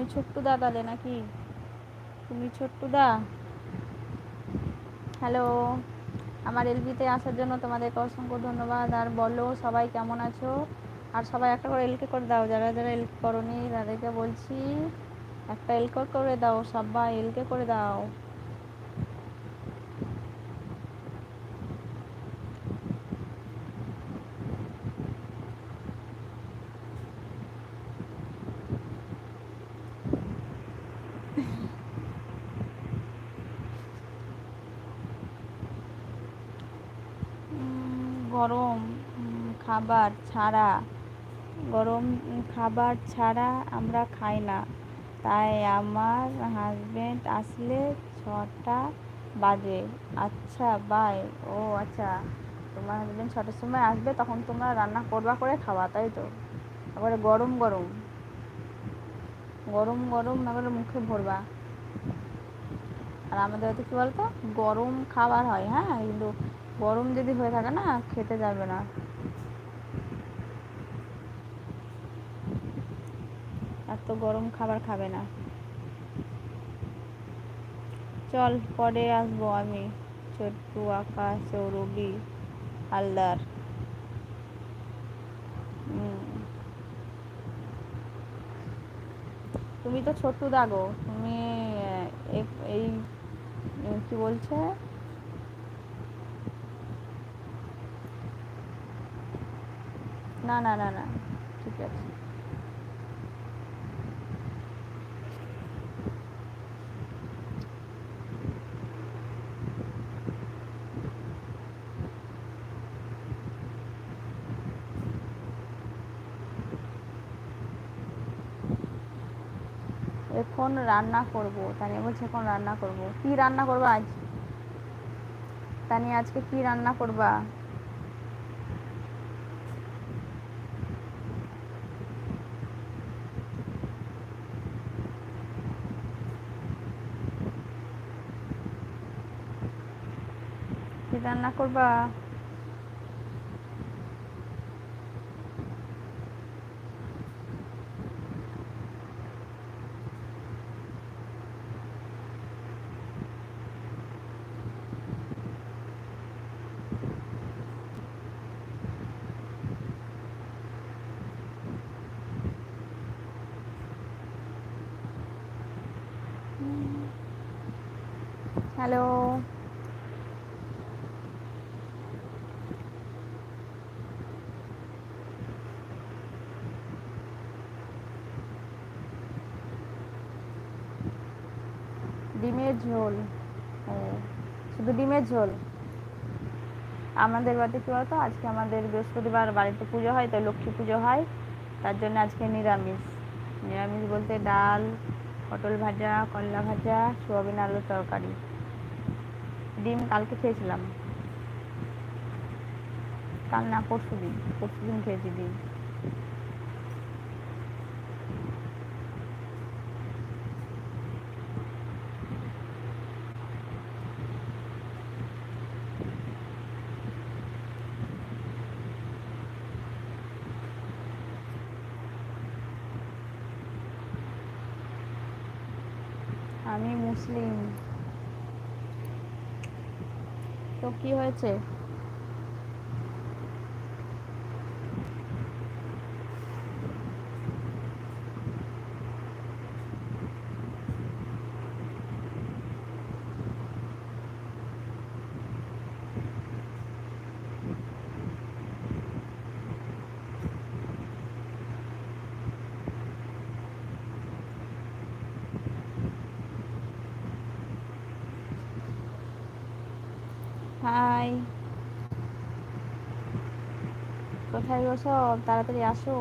তুমি ছোট্টু দা তাহলে নাকি? তুমি ছোট্টু দা? হ্যালো, আমার এলবিতে আসার জন্য তোমাদেরকে অসংখ্য ধন্যবাদ। আর বলো সবাই কেমন আছো? আর সবাই একটা করে এলকে করে দাও, যারা যারা এলকে করনি তাদেরকে বলছি একটা এলকে করে দাও, সবাই এলকে করে দাও। গরম খাবার ছাড়া গরম খাবার ছাড়া আমরা খাই না, তাই আমার হাজবেন্ড আসলে 6টা বাজে। আচ্ছা বাই। ও আচ্ছা, তোমার হাজবেন্ড 6টার সময় আসবে, তখন তোমরা রান্না করবা করে খাওয়া, তাই তো? এবারে গরম গরম গরম গরম এবারে মুখে ভরবা। আর আমাদের হয়তো কী বলতো, গরম খাবার হয়, হ্যাঁ, কিন্তু গরম যদি হয়ে থাকে না, খেতে যাবে না। এত গরম খাবার খাবে না। চল পরে আসবো আমি। ছোট্টু, আকাশ, সৌরভী, হালদার। তুমি তো ছোট্টু দাগো, তুমি এই কি বলছে, না না না না, ঠিক আছে। এখন রান্না করব, তানিয়া বলছে এখন রান্না করব। কি রান্না করবা আজ? তানিয়া আজকে কি রান্না করবা? কি রান্না করবা? হ্যালো। ডিমের ঝোল? ও, শুধু ডিমের ঝোল? আমাদের বাড়িতে কী বলতো, আজকে আমাদের বৃহস্পতিবার বাড়িতে পুজো হয়, তো লক্ষ্মী পুজো হয়, তার জন্য আজকে নিরামিষ। নিরামিষ বলতে ডাল, পটল ভাজা, করলা ভাজা, সোয়াবিন আলুর তরকারি। ডিম কালকে খেয়েছিলাম। কাল না, পরশুদিন। পরশুদিন খেয়েছি ডিম। আমি মুসলিম। তো কি হয়েছে? হাই, কোথায় গো সব? তাড়াতাড়ি আসো।